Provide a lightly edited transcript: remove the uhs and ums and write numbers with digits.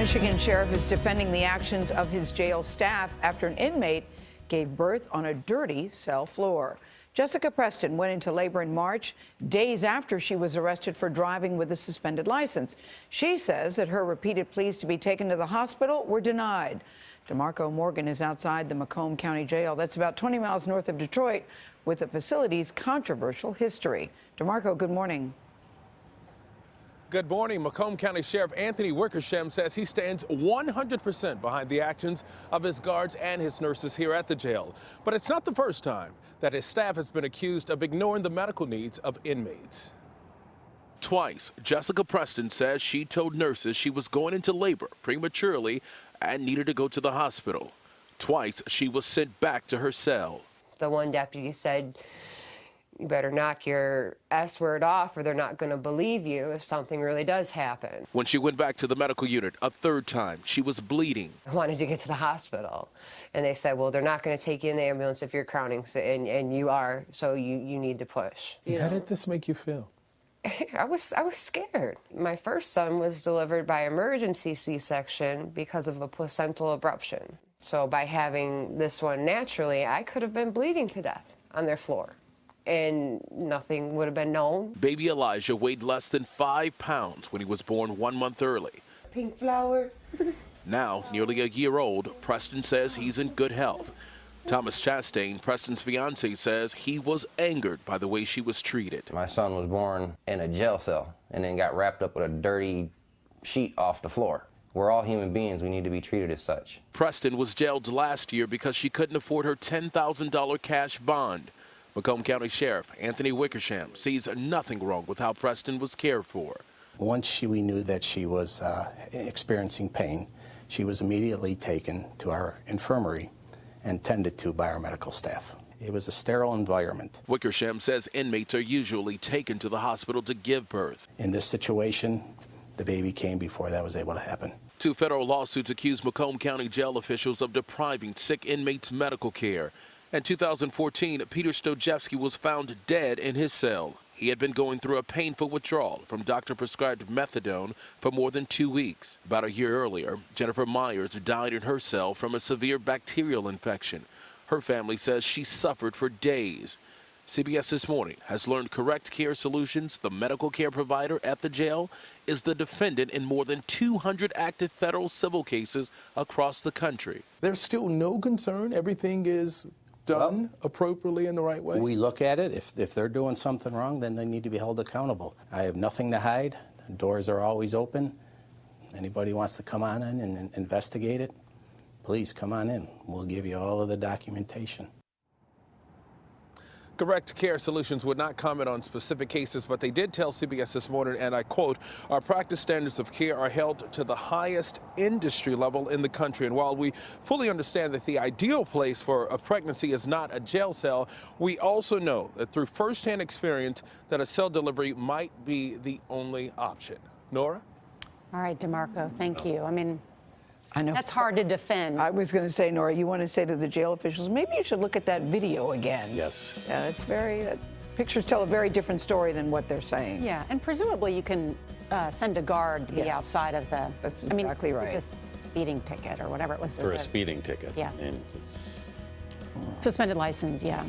Michigan sheriff is defending the actions of his jail staff after an inmate gave birth on a dirty cell floor. Jessica Preston went into labor in March, days after she was arrested for driving with a suspended license. She says that her repeated pleas to be taken to the hospital were denied. DeMarco Morgan is outside the Macomb County Jail. That's about 20 miles north of Detroit, with the facility's controversial history. DeMarco, good morning. Good morning. Macomb County Sheriff Anthony Wickersham says he stands 100% behind the actions of his guards and his nurses here at the jail. But it's not the first time that his staff has been accused of ignoring the medical needs of inmates. Twice, Jessica Preston says she told nurses she was going into labor prematurely and needed to go to the hospital. Twice, she was sent back to her cell. The one deputy said, "You better knock your S word off or they're not going to believe you if something really does happen." When she went back to the medical unit a third time, she was bleeding. I wanted to get to the hospital. And they said, well, they're not going to take you in the ambulance if you're crowning, and you are, so you need to push. How did this make you feel? I was scared. My first son was delivered by emergency C-section because of a placental abruption. So by having this one naturally, I could have been bleeding to death on their floor, and nothing would have been known. Baby Elijah weighed less than 5 pounds when he was born 1 month early. Pink flower. Now, nearly a year old, Preston says he's in good health. Thomas Chastain, Preston's fiance, says he was angered by the way she was treated. My son was born in a jail cell and then got wrapped up with a dirty sheet off the floor. We're all human beings. We need to be treated as such. Preston was jailed last year because she couldn't afford her $10,000 cash bond. Macomb County Sheriff Anthony Wickersham sees nothing wrong with how Preston was cared for. Once we knew that she was experiencing pain, she was immediately taken to our infirmary and tended to by our medical staff. It was a sterile environment. Wickersham says inmates are usually taken to the hospital to give birth. In this situation, the baby came before that was able to happen. 2 federal lawsuits accuse Macomb County jail officials of depriving sick inmates medical care. In 2014, Peter Stojewski was found dead in his cell. He had been going through a painful withdrawal from doctor-prescribed methadone for more than 2 weeks. About a year earlier, Jennifer Myers died in her cell from a severe bacterial infection. Her family says she suffered for days. CBS This Morning has learned Correct Care Solutions, the medical care provider at the jail, is the defendant in more than 200 active federal civil cases across the country. There's still no concern. Everything is done appropriately in the right way. We look at it. If they're doing something wrong, then they need to be held accountable. I have nothing to hide. The doors are always open. Anybody wants to come on in and investigate it, please come on in. We'll give you all of the documentation. Correct Care Solutions would not comment on specific cases, but they did tell CBS This Morning, and I quote, "Our practice standards of care are held to the highest industry level in the country. And while we fully understand that the ideal place for a pregnancy is not a jail cell, we also know that through firsthand experience that a cell delivery might be the only option." Nora? All right, DeMarco, thank you. I know. That's hard to defend. I was going to say, Nora, you want to say to the jail officials, maybe you should look at that video again. Yes. Yeah, it's pictures tell a very different story than what they're saying. Yeah, and presumably you can send a guard to be Yes. outside of the. That's exactly right. It's a speeding ticket or whatever it was. For a speeding ticket. Yeah. And it's Suspended license, yeah.